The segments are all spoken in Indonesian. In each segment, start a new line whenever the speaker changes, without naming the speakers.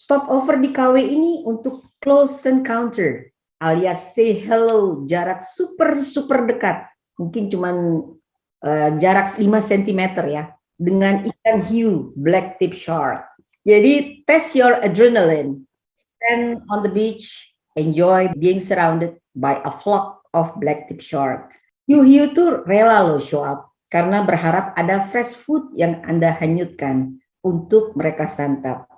Stopover di KW ini untuk close encounter alias say hello jarak super dekat. Mungkin cuman jarak 5 cm ya dengan ikan hiu black tip shark. Jadi test your adrenaline. Stand on the beach, enjoy being surrounded by a flock of black tip shark. Hiu-hiu tuh rela loh show up karena berharap ada fresh food yang Anda hanyutkan untuk mereka santap.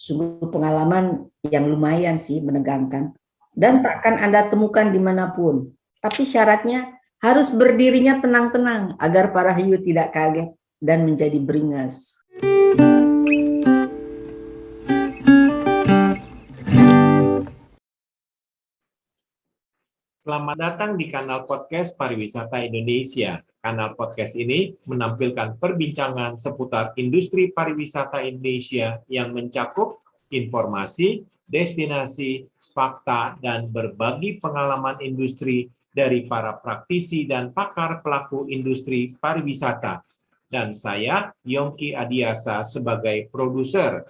Sungguh pengalaman yang lumayan sih, menegangkan. Dan takkan Anda temukan dimanapun. Tapi syaratnya harus berdirinya tenang-tenang agar para hiu tidak kaget dan menjadi beringas.
Selamat datang di kanal podcast Pariwisata Indonesia. Kanal podcast ini menampilkan perbincangan seputar industri pariwisata Indonesia yang mencakup informasi, destinasi, fakta, dan berbagi pengalaman industri dari para praktisi dan pakar pelaku industri pariwisata. Dan saya, Yongki Adiasa, sebagai produser.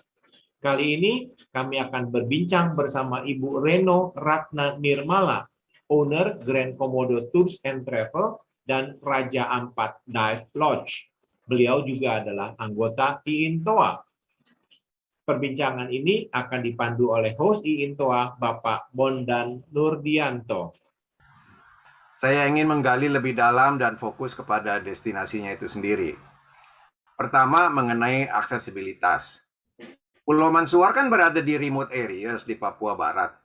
Kali ini kami akan berbincang bersama Ibu Reno Ratna Nirmala, owner Grand Komodo Tours and Travel dan Raja Ampat Dive Lodge. Beliau juga adalah anggota IINTOA. Perbincangan ini akan dipandu oleh host IINTOA, Bapak Bondan Nurdianto.
Saya ingin menggali lebih dalam dan fokus kepada destinasinya itu sendiri. Pertama, mengenai aksesibilitas. Pulau Mansuar kan berada di remote areas di Papua Barat.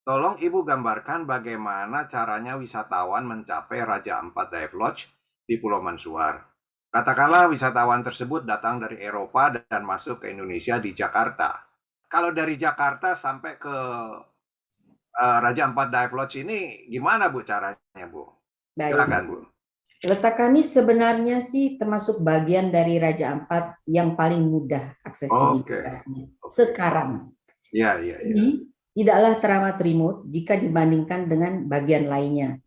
Tolong Ibu gambarkan bagaimana caranya wisatawan mencapai Raja Ampat Dive Lodge di Pulau Mansuar. Katakanlah wisatawan tersebut datang dari Eropa dan masuk ke Indonesia di Jakarta. Kalau dari Jakarta sampai ke Raja Ampat Dive Lodge ini gimana Bu caranya Bu? Silakan Bu.
Letak kami sebenarnya sih termasuk bagian dari Raja Ampat yang paling mudah aksesibilitasnya sekarang.
Iya.
Jadi tidaklah teramat remote jika dibandingkan dengan bagian lainnya.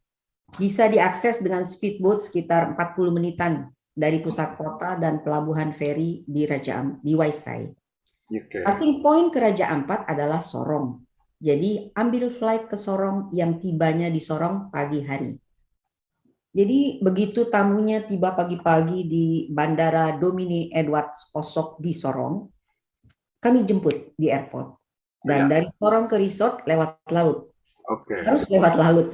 Bisa diakses dengan speedboat sekitar 40 menitan dari pusat kota dan pelabuhan feri di Waisai. Starting point ke Raja Ampat adalah Sorong. Jadi ambil flight ke Sorong yang tibanya di Sorong pagi hari. Jadi begitu tamunya tiba pagi-pagi di Bandara Domini Edward Osok di Sorong, kami jemput di airport. Dan dari Sorong ke resort lewat laut. Harus lewat laut.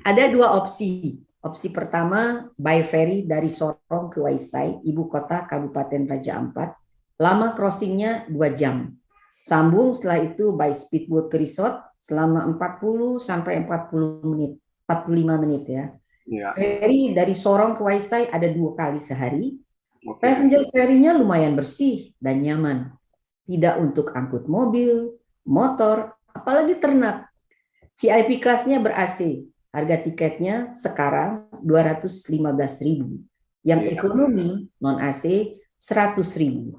Ada dua opsi. Opsi pertama, by ferry dari Sorong ke Waisai, ibu kota Kabupaten Raja Ampat. Lama crossingnya 2 jam. Sambung setelah itu by speedboat ke resort selama 40 sampai 45 menit ya. Ferry dari Sorong ke Waisai ada 2 kali sehari. Passenger ferry-nya lumayan bersih dan nyaman. Tidak untuk angkut mobil, motor, apalagi ternak. VIP kelasnya ber-AC. Harga tiketnya sekarang 215.000. Yang ekonomi non-AC 100.000.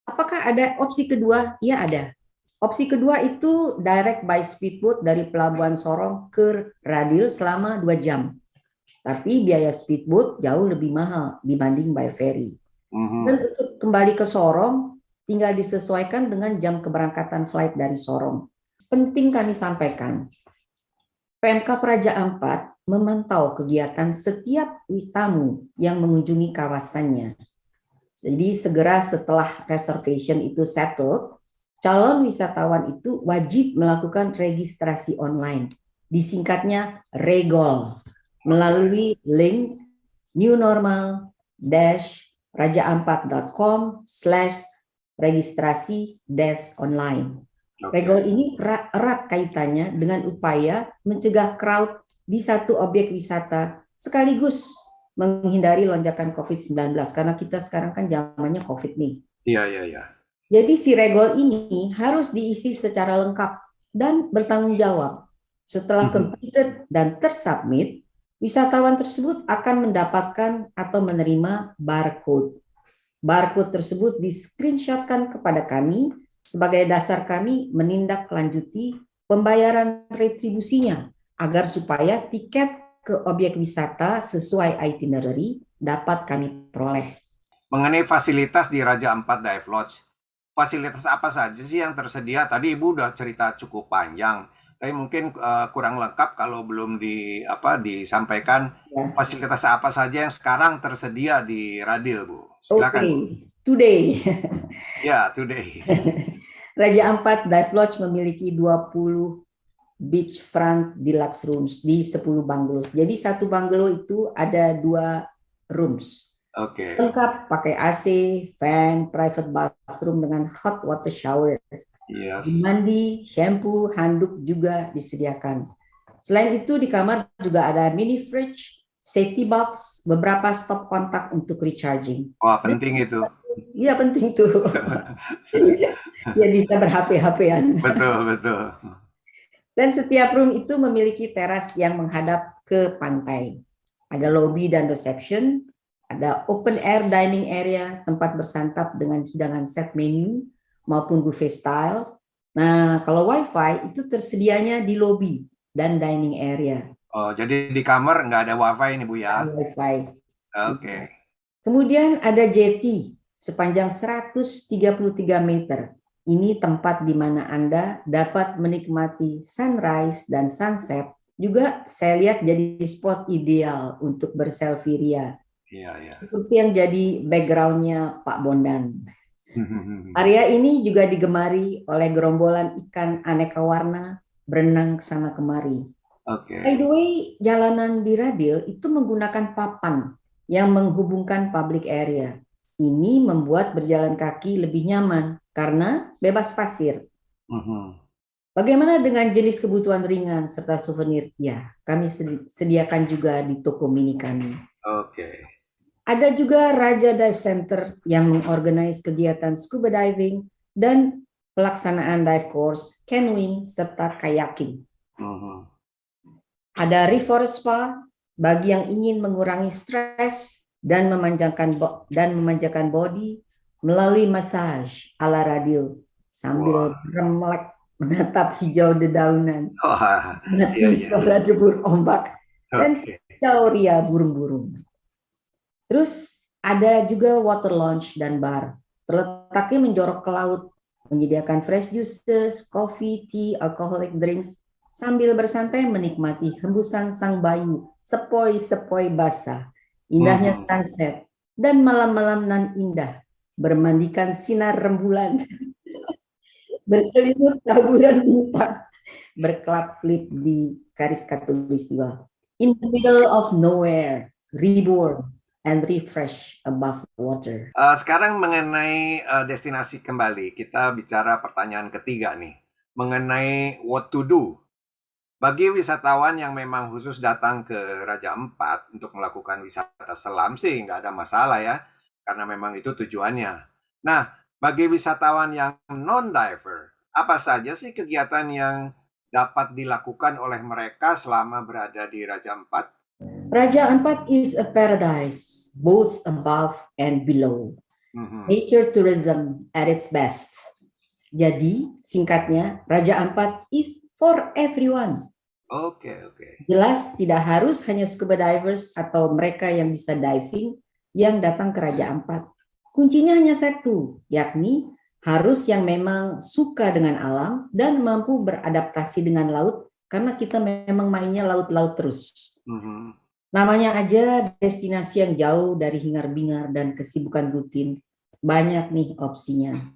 Apakah ada opsi kedua? Ya ada. Opsi kedua itu direct by speedboat dari Pelabuhan Sorong ke Radil selama 2 jam. Tapi biaya speedboat jauh lebih mahal dibanding by ferry. Dan untuk kembali ke Sorong, tinggal disesuaikan dengan jam keberangkatan flight dari Sorong. Penting kami sampaikan, Pemkab Raja Ampat memantau kegiatan setiap tamu yang mengunjungi kawasannya. Jadi segera setelah reservation itu settled, calon wisatawan itu wajib melakukan registrasi online. Disingkatnya REGOL, melalui link newnormal-rajaampat.com/registrasi-online. REGOL ini erat kaitannya dengan upaya mencegah crowd di satu objek wisata sekaligus menghindari lonjakan COVID-19 karena kita sekarang kan zamannya COVID nih.
Iya.
Jadi si REGOL ini harus diisi secara lengkap dan bertanggung jawab. Setelah completed dan tersubmit, wisatawan tersebut akan mendapatkan atau menerima barcode. Barcode tersebut di-screenshotkan kepada kami sebagai dasar kami menindaklanjuti pembayaran retribusinya agar supaya tiket ke objek wisata sesuai itinerary dapat kami peroleh.
Mengenai fasilitas di Raja Ampat Dive Lodge, fasilitas apa saja sih yang tersedia? Tadi Ibu udah cerita cukup panjang, tapi mungkin kurang lengkap kalau belum disampaikan
Ya.
fasilitas apa saja yang sekarang tersedia di Radil, Bu.
Oke,
Silakan, Bu.
today.
Ya, today.
Raja Ampat Dive Lodge memiliki 20 beachfront deluxe rooms di 10 bungalows. Jadi satu bungalow itu ada 2 rooms.
Oke.
Lengkap pakai AC, fan, private bathroom dengan hot water shower.
Iya.
Mandi, shampoo, handuk juga disediakan. Selain itu di kamar juga ada mini fridge, safety box, beberapa stop kontak untuk recharging.
Wah, penting itu.
Iya penting tuh. Ya bisa berHP-HPan.
Betul, betul.
Dan setiap room itu memiliki teras yang menghadap ke pantai. Ada lobby dan reception, ada open air dining area, tempat bersantap dengan hidangan set menu maupun buffet style. Nah, kalau WiFi itu tersedianya di lobby dan dining area.
Oh, jadi di kamar nggak ada WiFi ini, Bu ya?
Ada WiFi.
Oke.
Kemudian ada jetty sepanjang 133 meter. Ini tempat di mana Anda dapat menikmati sunrise dan sunset. Juga saya lihat jadi spot ideal untuk berselfie ria.
Iya, iya.
Seperti yang jadi background-nya Pak Bondan. Area ini juga digemari oleh gerombolan ikan aneka warna berenang sana kemari.
Oke.
By the way, jalanan di Radil itu menggunakan papan yang menghubungkan public area. Ini membuat berjalan kaki lebih nyaman karena bebas pasir. Bagaimana dengan jenis kebutuhan ringan serta souvenir? Ya, kami sediakan juga di toko mini kami.
Oke.
Ada juga Raja Dive Center yang mengorganize kegiatan scuba diving dan pelaksanaan dive course, canoeing, serta kayaking. Ada Reforest Spa bagi yang ingin mengurangi stres dan memanjakan body melalui massage ala Radil sambil bermelek menatap hijau dedaunan, mengerti suara debur ombak dan kicau ria burung-burung. Terus ada juga water lounge dan bar, terletaknya menjorok ke laut, menyediakan fresh juices, coffee, tea, alcoholic drinks, sambil bersantai menikmati hembusan sang bayu, sepoi-sepoi basah, indahnya sunset, dan malam-malam nan indah, bermandikan sinar rembulan, berselimut taburan bintang, berkelap-kelip di garis khatulistiwa. In the middle of nowhere, reborn, and refresh above water.
Sekarang mengenai destinasi kembali, kita bicara pertanyaan ketiga nih, mengenai what to do. Bagi wisatawan yang memang khusus datang ke Raja Ampat untuk melakukan wisata selam sih nggak ada masalah ya, karena memang itu tujuannya. Nah, bagi wisatawan yang non-diver, apa saja sih kegiatan yang dapat dilakukan oleh mereka selama berada di Raja Ampat?
Raja Ampat is a paradise, both above and below. Nature tourism at its best. Jadi, singkatnya, Raja Ampat is for everyone.
Oke.
Jelas tidak harus hanya scuba divers atau mereka yang bisa diving yang datang ke Raja Ampat. Kuncinya hanya satu, yakni harus yang memang suka dengan alam dan mampu beradaptasi dengan laut karena kita memang mainnya laut-laut terus. Namanya aja destinasi yang jauh dari hingar-bingar dan kesibukan rutin. Banyak nih opsinya.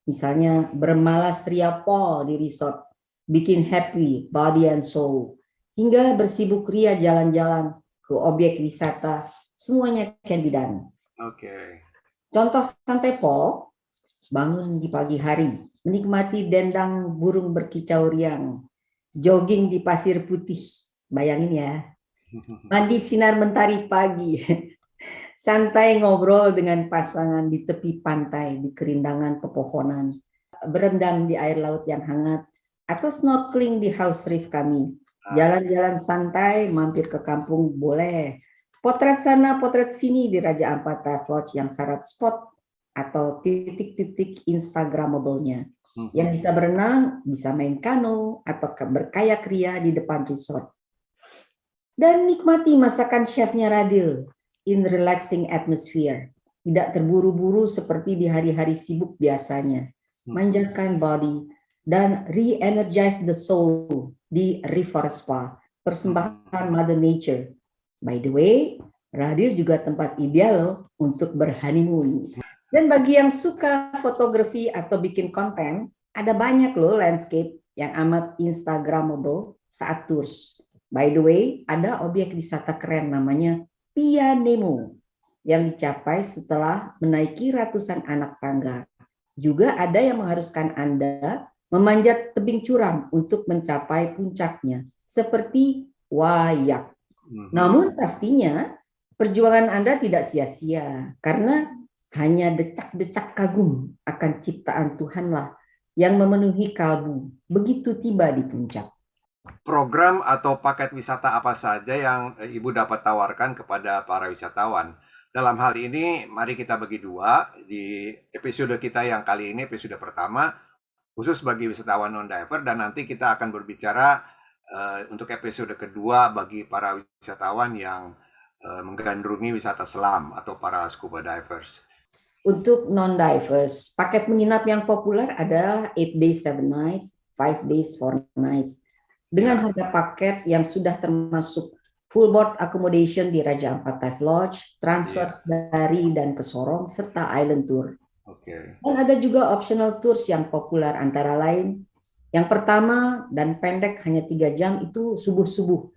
Misalnya bermalas ria pol di resort, bikin happy body and soul, hingga bersibuk ria jalan-jalan ke objek wisata, semuanya can be done.
Oke.
Contoh santai pol, bangun di pagi hari, menikmati dendang burung berkicau riang, jogging di pasir putih, bayangin ya. Mandi sinar mentari pagi, santai ngobrol dengan pasangan di tepi pantai, di kerindangan pepohonan, berendam di air laut yang hangat, atau snorkeling di house reef kami. Jalan-jalan santai, mampir ke kampung boleh. Potret sana, potret sini di Raja Ampat Dive Lodge yang syarat spot atau titik-titik Instagramable-nya. Yang bisa berenang, bisa main kano, atau berkayak ria di depan resort. Dan nikmati masakan chefnya Radil in relaxing atmosphere. Tidak terburu-buru seperti di hari-hari sibuk biasanya. manjakan body, dan re-energize the soul di River Spa, persembahan Mother Nature. By the way, Radir juga tempat ideal loh untuk berhoneymoon. Dan bagi yang suka fotografi atau bikin konten, ada banyak loh landscape yang amat instagramable saat tours. By the way, ada objek wisata keren namanya Pianemo yang dicapai setelah menaiki ratusan anak tangga. Juga ada yang mengharuskan Anda memanjat tebing curam untuk mencapai puncaknya, seperti Wayak. Namun pastinya perjuangan Anda tidak sia-sia, karena hanya decak-decak kagum akan ciptaan Tuhanlah yang memenuhi kalbu begitu tiba di puncak.
Program atau paket wisata apa saja yang Ibu dapat tawarkan kepada para wisatawan? Dalam hal ini, mari kita bagi dua. Di episode kita yang kali ini, episode pertama, khusus bagi wisatawan non-diver, dan nanti kita akan berbicara untuk episode kedua bagi para wisatawan yang menggandrungi wisata selam atau para scuba divers.
Untuk non-divers, paket menginap yang populer adalah 8 days 7 nights, 5 days 4 nights. Dengan harga paket yang sudah termasuk full board accommodation di Raja Ampat Dive Lodge, transfer dari dan ke Sorong, serta island tour. Dan ada juga optional tours yang populer antara lain. Yang pertama dan pendek hanya 3 jam itu subuh-subuh,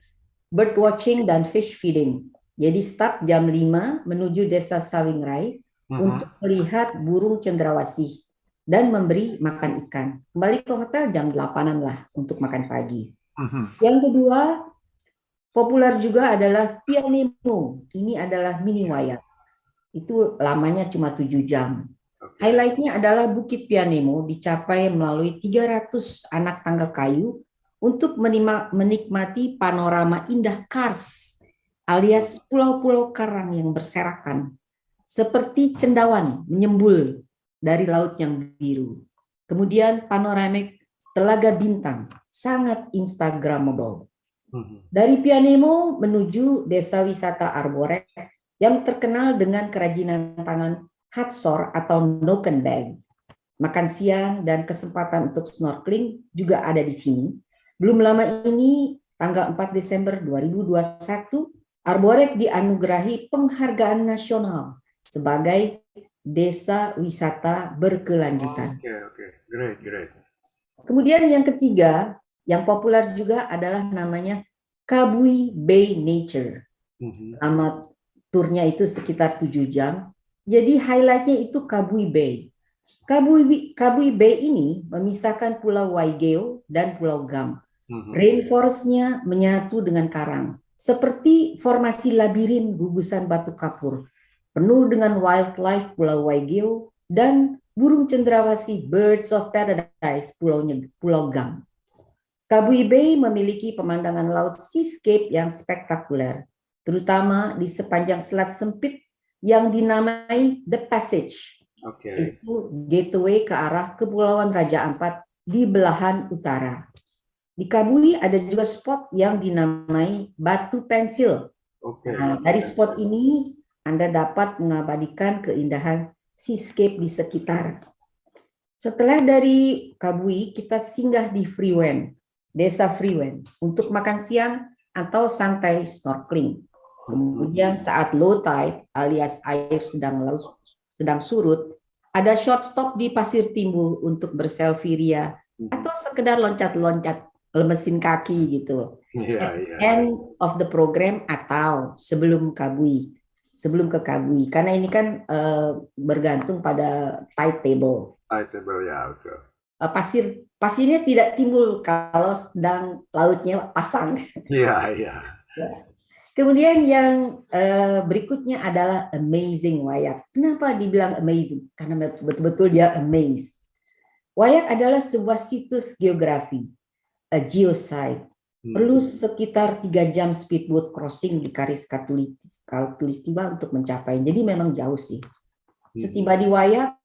bird watching dan fish feeding. Jadi start jam 5 menuju desa Sawingrai untuk melihat burung cendrawasih dan memberi makan ikan. Kembali ke hotel jam 8-an lah untuk makan pagi. Yang kedua, populer juga adalah Pianemo. Ini adalah mini wayak. Itu lamanya cuma 7 jam. Highlightnya adalah Bukit Pianemo dicapai melalui 300 anak tangga kayu untuk menikmati panorama indah Kars alias pulau-pulau karang yang berserakan seperti cendawan menyembul dari laut yang biru. Kemudian panoramik Telaga Bintang sangat instagramable. Dari Pianemo menuju desa wisata Arborek yang terkenal dengan kerajinan tangan Hatsor atau Noken Bag. Makan siang dan kesempatan untuk snorkeling juga ada di sini. Belum lama ini, tanggal 4 Desember 2021, Arborek dianugerahi penghargaan nasional sebagai desa wisata berkelanjutan.
Great.
Kemudian yang ketiga, yang populer juga adalah namanya Kabui Bay Nature. Nama turnya itu sekitar 7 jam. Jadi highlightnya itu Kabui Bay. Kabui Bay ini memisahkan Pulau Waigeo dan Pulau Gam. Rainforest-nya menyatu dengan karang, seperti formasi labirin gugusan batu kapur, penuh dengan wildlife Pulau Waigeo dan burung cendrawasih Birds of Paradise Pulau Gam. Kabui Bay memiliki pemandangan laut seascape yang spektakuler, terutama di sepanjang selat sempit yang dinamai The Passage. Itu gateway ke arah Kepulauan Raja Ampat di belahan utara. Di Kabui ada juga spot yang dinamai Batu Pensil. Nah, dari spot ini Anda dapat mengabadikan keindahan seascape di sekitar. Setelah dari Kabui, kita singgah di Freewen, desa Freewen, untuk makan siang atau santai snorkeling. Kemudian saat low tide alias air sedang surut, ada short stop di Pasir Timbul untuk berselfie ria atau sekedar loncat-loncat lemesin kaki gitu. End of the program atau sebelum ke Kabui, karena ini kan bergantung pada tide table.
Betul.
Pasirnya tidak timbul kalau sedang lautnya pasang.
Iya.
Kemudian yang berikutnya adalah amazing wayak. Kenapa dibilang amazing? Karena betul-betul dia amaze. Wayak adalah sebuah situs geografi, a geosite. Perlu sekitar 3 jam speedboat crossing di Karis Katulistiwa untuk mencapai. Jadi memang jauh sih. Setiba di Wayak,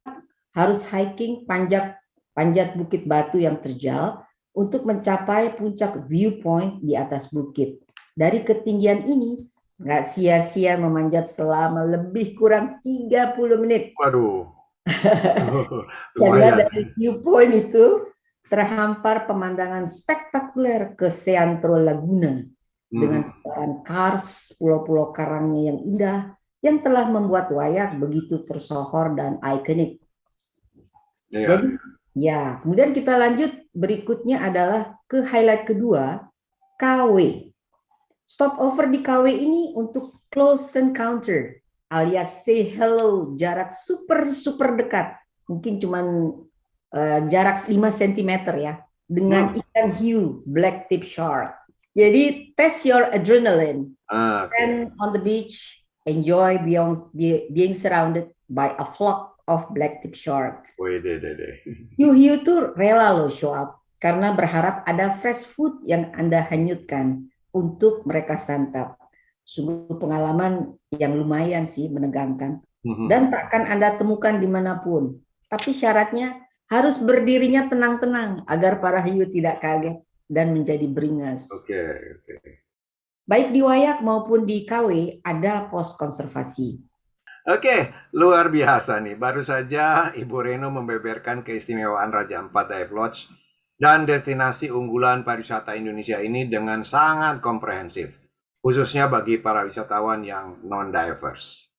harus hiking panjat bukit batu yang terjal untuk mencapai puncak viewpoint di atas bukit. Dari ketinggian ini, nggak sia-sia memanjat selama lebih kurang 30 menit.
Waduh.
Karena
Lumayan.
dari viewpoint itu terhampar pemandangan spektakuler ke Seantro Laguna dengan hamparan kars, pulau-pulau karangnya yang indah yang telah membuat Wayak begitu tersohor dan ikonik.
Iya.
Jadi ya, kemudian kita lanjut berikutnya adalah ke highlight kedua, KW. Stopover di KW ini untuk close encounter alias say hello, jarak super dekat. Mungkin cuman jarak 5 cm ya dengan ikan hiu black tip shark. Jadi test your adrenaline. Stand on the beach, enjoy being surrounded by a flock of black tip shark. Hiu-hiu tuh rela loh show up karena berharap ada fresh food yang Anda hanyutkan untuk mereka santap. Sungguh pengalaman yang lumayan sih, menegangkan. Dan takkan Anda temukan dimanapun. Tapi syaratnya harus berdirinya tenang-tenang agar para hiu tidak kaget dan menjadi beringas.
Oke.
Baik di Wayak maupun di KW ada pos konservasi.
Oke, luar biasa nih. Baru saja Ibu Reno membeberkan keistimewaan Raja Ampat Dive Lodge dan destinasi unggulan pariwisata Indonesia ini dengan sangat komprehensif, khususnya bagi para wisatawan yang non-divers.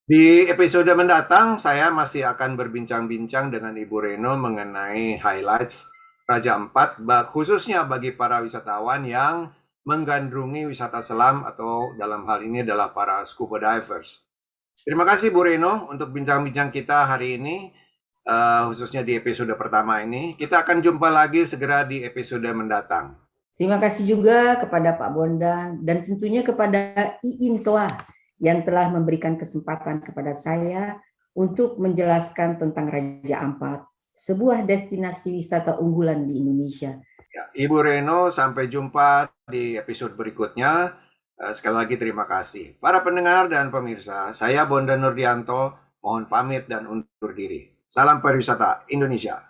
Di episode mendatang, saya masih akan berbincang-bincang dengan Ibu Reno mengenai highlights Raja Ampat, khususnya bagi para wisatawan yang menggandrungi wisata selam atau dalam hal ini adalah para scuba divers. Terima kasih Bu Reno untuk bincang-bincang kita hari ini, khususnya di episode pertama ini. Kita akan jumpa lagi segera di episode mendatang.
Terima kasih juga kepada Pak Bondan dan tentunya kepada Iin Toa yang telah memberikan kesempatan kepada saya untuk menjelaskan tentang Raja Ampat, sebuah destinasi wisata unggulan di Indonesia.
Ya, Ibu Reno, sampai jumpa di episode berikutnya. Sekali lagi terima kasih. Para pendengar dan pemirsa, saya Bondan Nurdianto, mohon pamit dan undur diri. Salam pariwisata Indonesia.